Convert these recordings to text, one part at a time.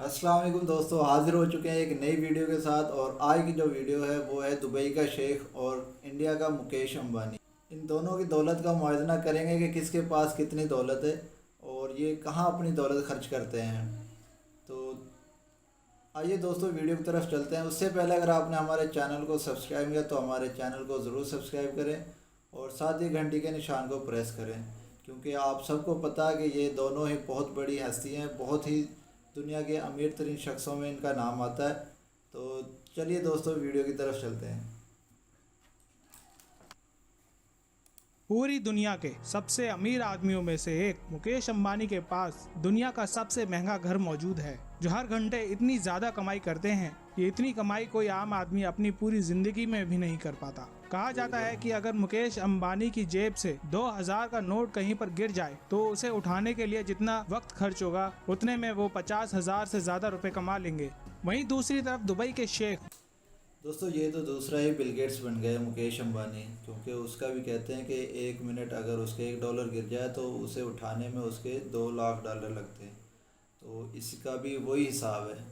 अस्सलाम वालेकुम दोस्तों, हाज़िर हो चुके हैं एक नई वीडियो के साथ। और आज की जो वीडियो है वो है दुबई का शेख और इंडिया का मुकेश अंबानी। इन दोनों की दौलत का मुआयना करेंगे कि किसके पास कितनी दौलत है और ये कहाँ अपनी दौलत खर्च करते हैं। तो आइए दोस्तों वीडियो की तरफ चलते हैं। उससे पहले अगर आपने हमारे चैनल को सब्सक्राइब किया तो हमारे चैनल को ज़रूर सब्सक्राइब करें और साथ ही घंटी के निशान को प्रेस करें, क्योंकि आप सबको पता है कि ये दोनों ही बहुत बड़ी हस्ती हैं, बहुत ही दुनिया के अमीर तरीन शख्सों में इनका नाम आता है। तो चलिए दोस्तों वीडियो की तरफ चलते हैं। पूरी दुनिया के सबसे अमीर आदमियों में से एक मुकेश अंबानी के पास दुनिया का सबसे महंगा घर मौजूद है, जो हर घंटे इतनी ज्यादा कमाई करते हैं कि इतनी कमाई कोई आम आदमी अपनी पूरी जिंदगी में भी नहीं कर पाता। कहा जाता है कि अगर मुकेश अंबानी की जेब से 2000 का नोट कहीं पर गिर जाए तो उसे उठाने के लिए जितना वक्त खर्च होगा उतने में वो 50,000 से ज्यादा रुपए कमा लेंगे। वहीं दूसरी तरफ दुबई के शेख दोस्तों ये तो दूसरा ही बिल गेट्स बन गए मुकेश अंबानी, क्योंकि उसका भी कहते हैं कि 1 मिनट अगर उसके $1 गिर जाए तो उसे उठाने में उसके $2 लाख लगते हैं। तो इसका भी वही हिसाब है।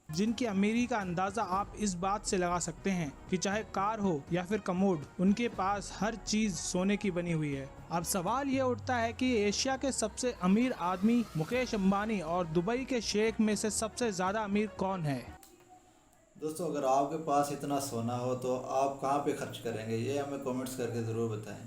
जिनकी अमीरी का अंदाजा आप इस बात से लगा सकते हैं कि चाहे कार हो या फिर कमोड, उनके पास हर चीज सोने की बनी हुई है। अब सवाल ये उठता है कि एशिया के सबसे अमीर आदमी मुकेश अंबानी और दुबई के शेख में से सबसे ज्यादा अमीर कौन है? दोस्तों अगर आपके पास इतना सोना हो तो आप कहाँ पे खर्च करेंगे, ये हमें कमेंट्स करके ज़रूर बताएं।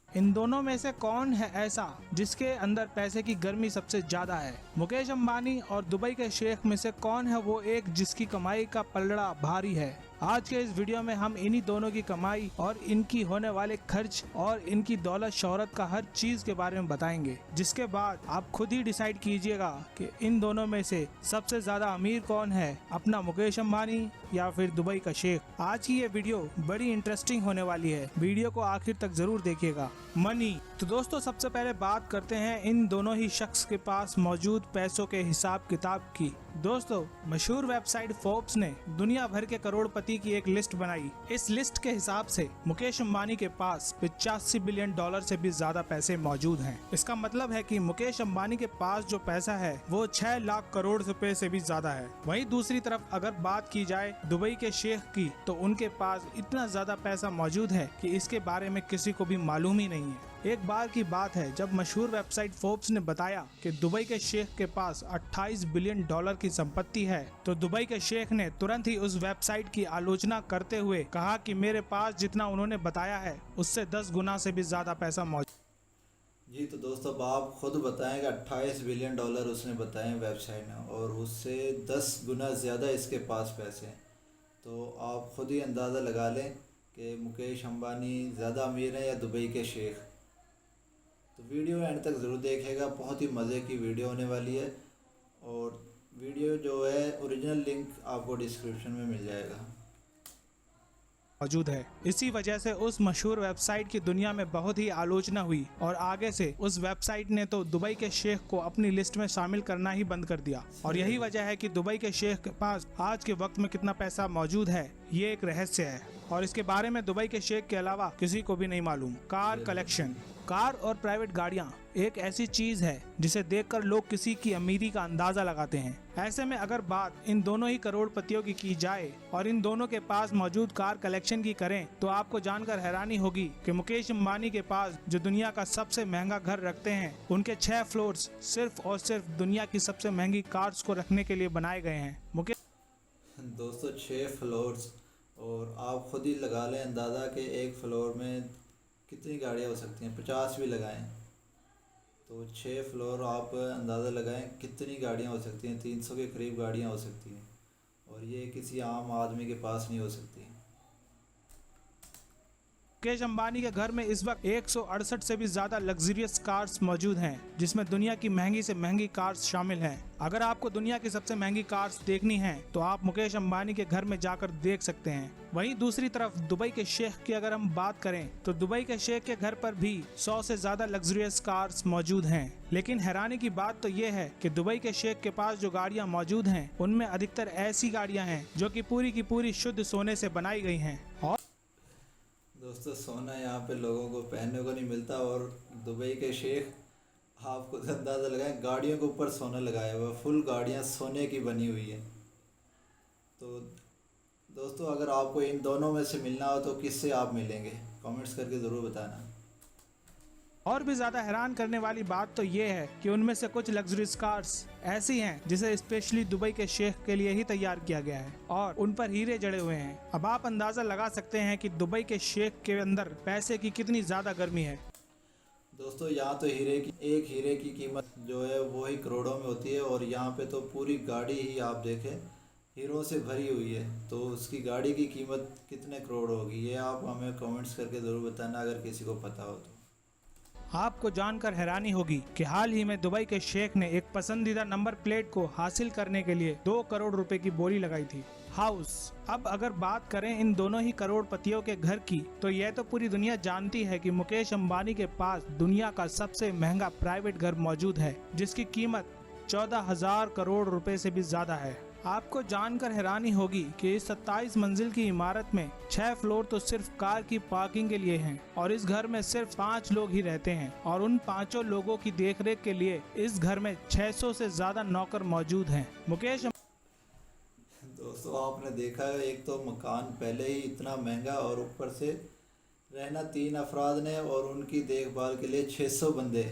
इन दोनों में से कौन है ऐसा जिसके अंदर पैसे की गर्मी सबसे ज्यादा है? मुकेश अंबानी और दुबई के शेख में से कौन है वो एक जिसकी कमाई का पलड़ा भारी है? आज के इस वीडियो में हम इन्हीं दोनों की कमाई और इनकी होने वाले खर्च और इनकी दौलत शोहरत का हर चीज के बारे में बताएंगे, जिसके बाद आप खुद ही डिसाइड कीजिएगा कि इन दोनों में से सबसे ज्यादा अमीर कौन है, अपना मुकेश अंबानी या फिर दुबई का शेख। आज की ये वीडियो बड़ी इंटरेस्टिंग होने वाली है, वीडियो को आखिर तक जरूर देखिएगा। मनी। तो दोस्तों सबसे पहले बात करते हैं इन दोनों ही शख्स के पास मौजूद पैसों के हिसाब किताब की। दोस्तों मशहूर वेबसाइट फोर्ब्स ने दुनिया भर के करोड़पति की एक लिस्ट बनाई। इस लिस्ट के हिसाब से मुकेश अंबानी के पास $85 बिलियन से भी ज्यादा पैसे मौजूद हैं। इसका मतलब है कि मुकेश अंबानी के पास जो पैसा है वो 6 लाख करोड़ रुपए से भी ज्यादा है। वहीं दूसरी तरफ अगर बात की जाए दुबई के शेख की, तो उनके पास इतना ज्यादा पैसा मौजूद है कि इसके बारे में किसी को भी मालूम ही नहीं है। एक बार की बात है जब मशहूर वेबसाइट फोर्ब्स ने बताया कि दुबई के शेख के पास $28 बिलियन की संपत्ति है, तो दुबई के शेख ने तुरंत ही उस वेबसाइट की आलोचना करते हुए कहा कि मेरे पास जितना उन्होंने बताया है उससे 10 गुना से भी ज्यादा पैसा मौजूद। जी तो दोस्तों अब आप खुद बताएं कि $28 बिलियन उसने बताए वेबसाइट ने, और उससे 10 गुना ज़्यादा इसके पास पैसे हैं। तो आप खुद ही अंदाज़ा लगा लें कि मुकेश अंबानी ज़्यादा अमीर हैं या दुबई के शेख। तो वीडियो एंड तक ज़रूर देखिएगा, बहुत ही मज़े की वीडियो होने वाली है। और वीडियो जो है ओरिजिनल लिंक आपको डिस्क्रिप्शन में मिल जाएगा। मौजूद है। इसी वजह से उस मशहूर वेबसाइट की दुनिया में बहुत ही आलोचना हुई और आगे से उस वेबसाइट ने तो दुबई के शेख को अपनी लिस्ट में शामिल करना ही बंद कर दिया। और यही वजह है कि दुबई के शेख के पास आज के वक्त में कितना पैसा मौजूद है ये एक रहस्य है, और इसके बारे में दुबई के शेख के अलावा किसी को भी नहीं मालूम। Car collection. कार और प्राइवेट गाड़ियां एक ऐसी चीज है जिसे देखकर लोग किसी की अमीरी का अंदाजा लगाते हैं। ऐसे में अगर बात इन दोनों ही करोड़पतियों की जाए और इन दोनों के पास मौजूद कार कलेक्शन की करें, तो आपको जानकर हैरानी होगी कि मुकेश अंबानी के पास जो दुनिया का सबसे महंगा घर रखते हैं, उनके 6 फ्लोर्स सिर्फ और सिर्फ दुनिया की सबसे महंगी कार्स को रखने के लिए बनाए गए हैं। मुकेश दोस्तों 6 फ्लोर्स, और आप खुद ही लगा लें अंदाज़ा कि एक फ्लोर में कितनी गाड़ियाँ हो सकती हैं। 50 भी लगाएं तो 6 फ्लोर आप अंदाज़ा लगाएं कितनी गाड़ियाँ हो सकती हैं। 300 के करीब गाड़ियाँ हो सकती हैं, और ये किसी आम आदमी के पास नहीं हो सकती। अंबानी के घर में इस वक्त 168 से भी ज्यादा लग्जरियस कार्स मौजूद हैं, जिसमें दुनिया की महंगी से महंगी कार्स शामिल हैं। अगर आपको दुनिया की सबसे महंगी कार्स देखनी है तो आप मुकेश अंबानी के घर में जाकर देख सकते हैं। वहीं दूसरी तरफ दुबई के शेख की अगर हम बात करें तो दुबई के शेख के घर पर भी 100 से ज्यादा लग्जरियस कार्स मौजूद हैं। लेकिन हैरानी की बात तो ये है कि दुबई के शेख के पास जो गाड़ियां मौजूद हैं उनमें अधिकतर ऐसी गाड़ियां हैं जो कि पूरी की पूरी शुद्ध सोने से बनाई गई हैं। और दोस्तों सोना यहाँ पे लोगों को पहनने को नहीं मिलता, और दुबई के शेख आप खुद अंदाज़ा लगाएं, गाड़ियों के ऊपर सोना लगाया हुआ, फुल गाड़ियाँ सोने की बनी हुई है। तो दोस्तों, अगर आपको इन दोनों में से मिलना हो तो किससे आप मिलेंगे, कमेंट्स करके ज़रूर बताना। और भी ज्यादा हैरान करने वाली बात तो ये है कि उनमें से कुछ लग्जरीज कार्स ऐसी हैं जिसे स्पेशली दुबई के शेख के लिए ही तैयार किया गया है और उन पर हीरे जड़े हुए हैं। अब आप अंदाजा लगा सकते हैं कि दुबई के शेख के अंदर पैसे की कितनी ज्यादा गर्मी है। दोस्तों, यहाँ तो एक हीरे की कीमत जो है वो ही करोड़ों में होती है, और यहाँ पे तो पूरी गाड़ी ही आप देखें हीरों से भरी हुई है, तो उसकी गाड़ी की कीमत कितने करोड़ होगी, ये आप हमें कमेंट्स करके ज़रूर बताना अगर किसी को पता हो तो। आपको जानकर हैरानी होगी कि हाल ही में दुबई के शेख ने एक पसंदीदा नंबर प्लेट को हासिल करने के लिए 2 करोड़ रुपए की बोली लगाई थी, हाउस। अब अगर बात करें इन दोनों ही करोड़पतियों के घर की, तो यह तो पूरी दुनिया जानती है कि मुकेश अंबानी के पास दुनिया का सबसे महंगा प्राइवेट घर मौजूद है, जिसकी कीमत 14,000 करोड़ रुपए से भी ज्यादा है। आपको जानकर हैरानी होगी कि इस 27 मंजिल की इमारत में 6 फ्लोर तो सिर्फ कार की पार्किंग के लिए हैं और इस घर में सिर्फ 5 लोग ही रहते हैं और उन 5 लोगों की देखरेख के लिए इस घर में 600 से ज्यादा नौकर मौजूद हैं। मुकेश दोस्तों, आपने देखा है, एक तो मकान पहले ही इतना महंगा और ऊपर से रहना 3 अफराद ने और उनकी देखभाल के लिए 600 बंदे।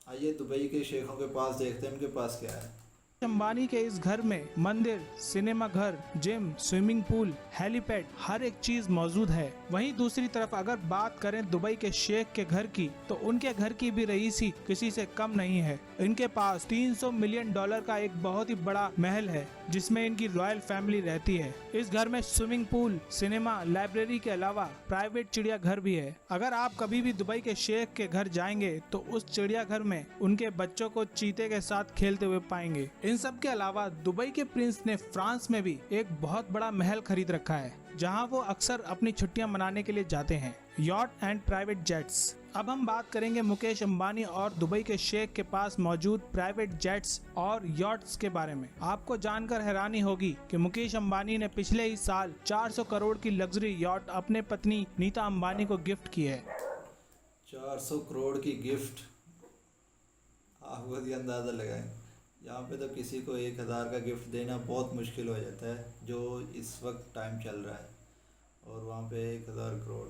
आइए दुबई के शेखों के पास देखते हैं उनके पास क्या है। अंबानी के इस घर में मंदिर, सिनेमा घर, जिम, स्विमिंग पूल, हेलीपैड, हर एक चीज मौजूद है। वहीं दूसरी तरफ अगर बात करें दुबई के शेख के घर की, तो उनके घर की भी रईसी किसी से कम नहीं है। इनके पास $300 मिलियन का एक बहुत ही बड़ा महल है जिसमें इनकी रॉयल फैमिली रहती है। इस घर में स्विमिंग पूल, सिनेमा, लाइब्रेरी के अलावा प्राइवेट चिड़ियाघर भी है। अगर आप कभी भी दुबई के शेख के घर जाएंगे तो उस चिड़ियाघर में उनके बच्चों को चीते के साथ खेलते हुए पाएंगे। इन सब के अलावा दुबई के प्रिंस ने फ्रांस में भी एक बहुत बड़ा महल खरीद रखा है जहां वो अक्सर अपनी छुट्टियां मनाने के लिए जाते हैं, यॉट एंड प्राइवेट जेट्स। अब हम बात करेंगे मुकेश अंबानी और दुबई के शेख के पास मौजूद प्राइवेट जेट्स और यॉट्स के बारे में। आपको जानकर हैरानी होगी कि मुकेश अंबानी ने पिछले ही साल 400 करोड़ की लग्जरी यॉट अपने पत्नी नीता अंबानी को गिफ्ट की है। 400 करोड़ की गिफ्ट, आप खुद ही अंदाज़ा लगाएं। यहाँ पे तो किसी को 1,000 का गिफ्ट देना बहुत मुश्किल हो जाता है जो इस वक्त टाइम चल रहा है, और वहाँ पे 1,000 करोड़।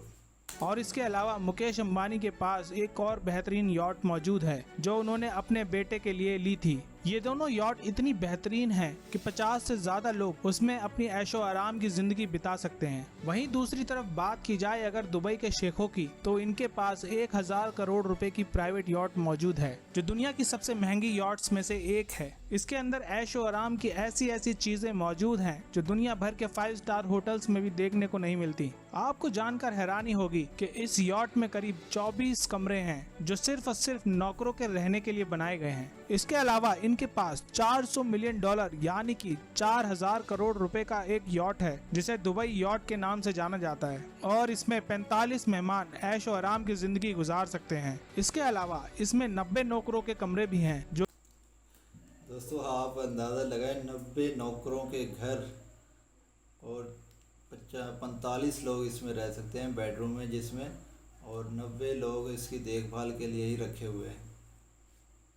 और इसके अलावा मुकेश अंबानी के पास एक और बेहतरीन यॉट मौजूद है जो उन्होंने अपने बेटे के लिए ली थी। ये दोनों यॉट इतनी बेहतरीन हैं कि 50 से ज्यादा लोग उसमें अपनी ऐशो आराम की जिंदगी बिता सकते हैं। वहीं दूसरी तरफ बात की जाए अगर दुबई के शेखों की, तो इनके पास 1,000 करोड़ रुपए की प्राइवेट यॉट मौजूद है जो दुनिया की सबसे महंगी यॉट्स में से एक है। इसके अंदर ऐशो आराम की ऐसी ऐसी चीजें मौजूद हैं जो दुनिया भर के 5 स्टार होटल्स में भी देखने को नहीं मिलती। आपको जानकर हैरानी होगी कि इस यॉट में करीब 24 कमरे हैं जो सिर्फ और सिर्फ नौकरों के रहने के लिए बनाए गए हैं। इसके अलावा इनके पास $400 मिलियन यानी कि 4,000 करोड़ रुपए का एक यॉट है जिसे दुबई यॉट के नाम से जाना जाता है और इसमें 45 मेहमान ऐशो आराम की जिंदगी गुजार सकते हैं। इसके अलावा इसमें 90 नौकरों के कमरे भी हैं जो दोस्तों, आप अंदाज़ा लगाएं, 90 नौकरों के घर और 45 लोग इसमें रह सकते हैं बेडरूम में, जिसमें और 90 लोग इसकी देखभाल के लिए ही रखे हुए हैं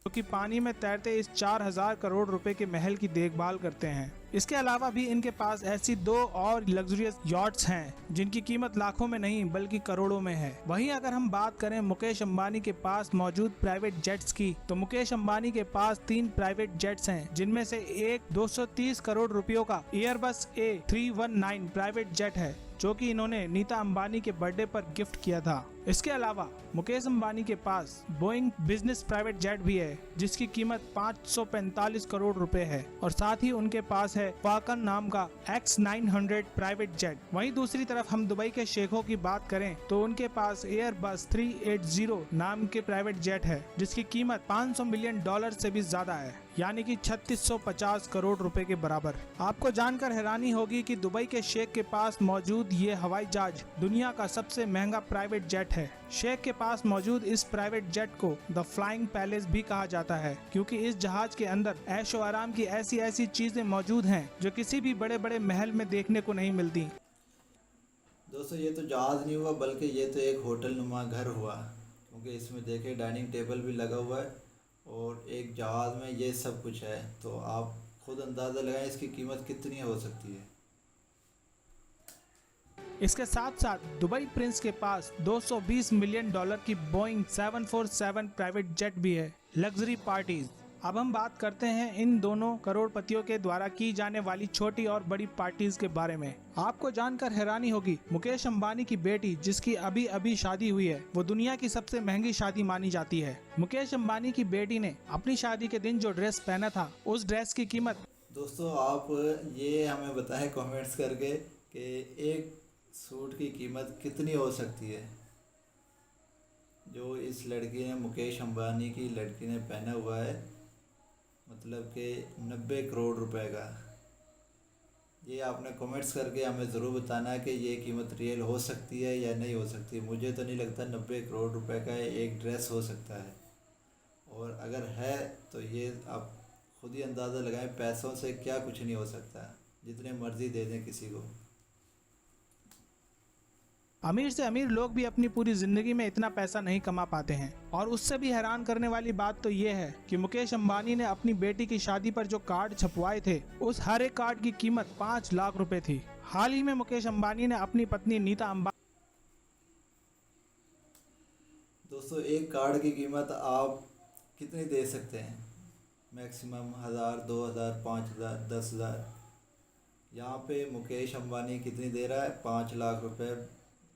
कि पानी में तैरते इस 4,000 करोड़ रुपए के महल की देखभाल करते हैं। इसके अलावा भी इनके पास ऐसी 2 और लग्जरियस यॉट्स हैं जिनकी कीमत लाखों में नहीं बल्कि करोड़ों में है। वहीं अगर हम बात करें मुकेश अंबानी के पास मौजूद प्राइवेट जेट्स की, तो मुकेश अंबानी के पास 3 प्राइवेट जेट्स हैं जिनमें से एक 230 करोड़ रुपयों का एयरबस A319 प्राइवेट जेट है जो कि इन्होंने नीता अंबानी के बर्थडे पर गिफ्ट किया था। इसके अलावा मुकेश अंबानी के पास बोइंग बिजनेस प्राइवेट जेट भी है जिसकी कीमत 545 करोड़ रुपए है और साथ ही उनके पास है फाल्कन नाम का X900 प्राइवेट जेट। वहीं दूसरी तरफ हम दुबई के शेखों की बात करें तो उनके पास एयरबस 380 नाम के प्राइवेट जेट है जिसकी कीमत $500 मिलियन से भी ज्यादा है, यानी कि 3650 करोड़ रुपए के बराबर। आपको जानकर हैरानी होगी कि दुबई के शेख के पास मौजूद ये हवाई जहाज दुनिया का सबसे महंगा प्राइवेट जेट है। शेख के पास मौजूद इस प्राइवेट जेट को द फ्लाइंग पैलेस भी कहा जाता है क्योंकि इस जहाज के अंदर ऐशो आराम की ऐसी ऐसी चीजें मौजूद हैं जो किसी भी बड़े बड़े महल में देखने को नहीं मिलती। दोस्तों, ये तो जहाज़ नहीं हुआ बल्कि ये तो एक होटल नुमा घर हुआ, क्योंकि इसमें देखिए डाइनिंग टेबल भी लगा हुआ है और एक जहाज़ में ये सब कुछ है। तो आप खुद अंदाज़ा लगाएं इसकी कीमत कितनी हो सकती है। इसके साथ साथ दुबई प्रिंस के पास $220 मिलियन की बोइंग 747 प्राइवेट जेट भी है। Luxury parties. अब हम बात करते हैं इन दोनों करोड़पतियों के द्वारा की जाने वाली छोटी और बड़ी पार्टीज के बारे में। आपको जानकर हैरानी होगी, मुकेश अंबानी की बेटी जिसकी अभी अभी शादी हुई है वो दुनिया की सबसे महंगी शादी मानी जाती है। मुकेश अंबानी की बेटी ने अपनी शादी के दिन जो ड्रेस पहना था उस ड्रेस की कीमत। दोस्तों आप ये हमें बताएं कमेंट्स करके कि एक सूट की कीमत कितनी हो सकती है जो इस लड़की ने, मुकेश अंबानी की लड़की ने पहना हुआ है, मतलब कि 90 करोड़ रुपए का। ये आपने कमेंट्स करके हमें ज़रूर बताना है कि ये कीमत रियल हो सकती है या नहीं हो सकती। मुझे तो नहीं लगता 90 करोड़ रुपए का एक ड्रेस हो सकता है, और अगर है तो ये आप खुद ही अंदाज़ा लगाएं, पैसों से क्या कुछ नहीं हो सकता, जितने मर्ज़ी दे दें किसी को। अमीर से अमीर लोग भी अपनी पूरी जिंदगी में इतना पैसा नहीं कमा पाते हैं। और उससे भी हैरान करने वाली बात तो ये है कि मुकेश अंबानी ने अपनी बेटी की शादी पर जो कार्ड छपवाए थे उस हर एक कार्ड की कीमत 5 लाख रुपए थी। हाल ही में मुकेश अंबानी ने अपनी पत्नी नीता अंबानी। दोस्तों एक कार्ड की कीमत आप कितनी दे सकते हैं? मैक्सिमम 1000, 2000, 5000, 10,000। यहाँ पे मुकेश अंबानी कितनी दे रहा है? 5 लाख रुपए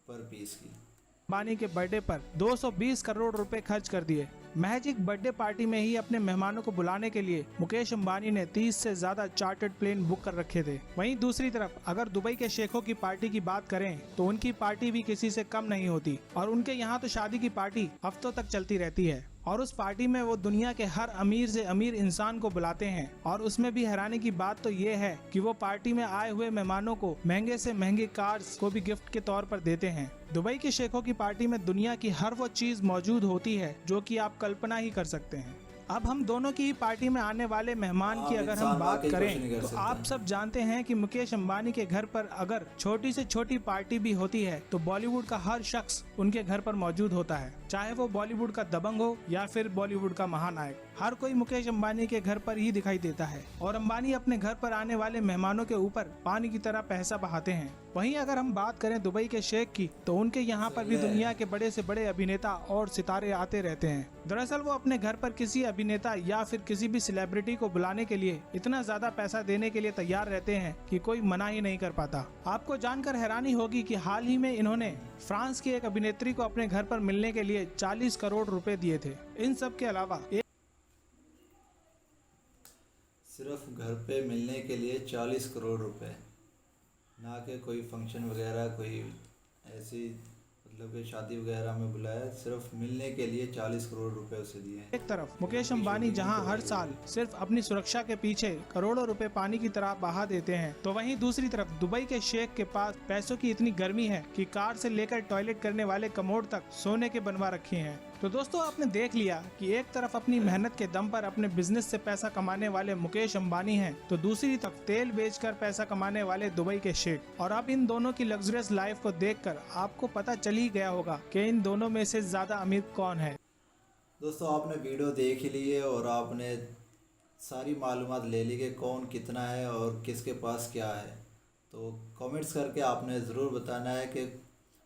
पर पीस की। अंबानी के बर्थडे पर 220 करोड़ रुपए खर्च कर दिए। महज एक बर्थडे पार्टी में ही अपने मेहमानों को बुलाने के लिए मुकेश अंबानी ने 30 से ज्यादा चार्टर्ड प्लेन बुक कर रखे थे। वहीं दूसरी तरफ अगर दुबई के शेखों की पार्टी की बात करें तो उनकी पार्टी भी किसी से कम नहीं होती, और उनके यहाँ तो शादी की पार्टी हफ्तों तक चलती रहती है। और उस पार्टी में वो दुनिया के हर अमीर से अमीर इंसान को बुलाते हैं। और उसमें भी हैरानी की बात तो ये है कि वो पार्टी में आए हुए मेहमानों को महंगे से महंगी कार्स को भी गिफ्ट के तौर पर देते हैं। दुबई के शेखों की पार्टी में दुनिया की हर वो चीज मौजूद होती है जो कि आप कल्पना ही कर सकते हैं। अब हम दोनों की ही पार्टी में आने वाले मेहमान की अगर हम बात करें तो आप सब जानते हैं कि मुकेश अंबानी के घर पर अगर छोटी से छोटी पार्टी भी होती है तो बॉलीवुड का हर शख्स उनके घर पर मौजूद होता है, चाहे वो बॉलीवुड का दबंग हो या फिर बॉलीवुड का महानायक। हर कोई मुकेश अंबानी के घर पर ही दिखाई देता है और अंबानी अपने घर पर आने वाले मेहमानों के ऊपर पानी की तरह पैसा बहाते हैं। वहीं अगर हम बात करें दुबई के शेख की तो उनके यहाँ पर भी दुनिया के बड़े से बड़े अभिनेता और सितारे आते रहते हैं। दरअसल वो अपने घर पर किसी अभिनेता या फिर किसी भी सेलिब्रिटी को बुलाने के लिए इतना ज्यादा पैसा देने के लिए तैयार रहते हैं कि कोई मना ही नहीं कर पाता। आपको जानकर हैरानी होगी कि हाल ही में इन्होंने फ्रांस की एक अभिनेत्री को अपने घर पर मिलने के लिए 40 करोड़ रुपए दिए थे। इन सब के अलावा सिर्फ घर पे मिलने के लिए 40 करोड़ रुपए, ना कि कोई फंक्शन वगैरह, कोई ऐसी मतलब कि शादी वगैरह में बुलाया, सिर्फ मिलने के लिए 40 करोड़ रुपए उसे दिए हैं। एक तरफ मुकेश अंबानी जहां हर साल सिर्फ अपनी सुरक्षा के पीछे करोड़ों रुपए पानी की तरह बहा देते हैं, तो वहीं दूसरी तरफ दुबई के शेख के पास पैसों की इतनी गर्मी है कि कार से लेकर टॉयलेट करने वाले कमोड तक सोने के बनवा रखे हैं। तो दोस्तों आपने देख लिया कि एक तरफ अपनी मेहनत के दम पर अपने बिजनेस से पैसा कमाने वाले मुकेश अंबानी हैं, तो दूसरी तरफ तेल बेचकर पैसा कमाने वाले दुबई के शेख। और अब इन दोनों की लग्जरियस लाइफ को देखकर आपको पता चल ही गया होगा कि इन दोनों में से ज्यादा अमीर कौन है। दोस्तों आपने वीडियो देख ही ली है और आपने सारी मालूमात ले ली कि कौन कितना है और किसके पास क्या है। तो कमेंट्स करके आपने ज़रूर बताना है कि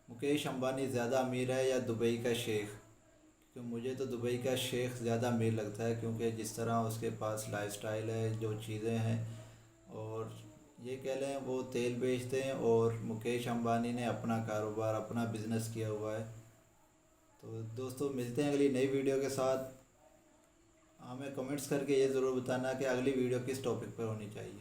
मुकेश अंबानी ज़्यादा अमीर है या दुबई का शेख। क्योंकि मुझे तो दुबई का शेख ज़्यादा अमीर लगता है, क्योंकि जिस तरह उसके पास लाइफस्टाइल है, जो चीज़ें हैं, और ये कह लें वो तेल बेचते हैं और मुकेश अंबानी ने अपना कारोबार, अपना बिज़नेस किया हुआ है। तो दोस्तों मिलते हैं अगली नई वीडियो के साथ। हमें कमेंट्स करके ये ज़रूर बताना कि अगली वीडियो किस टॉपिक पर होनी चाहिए।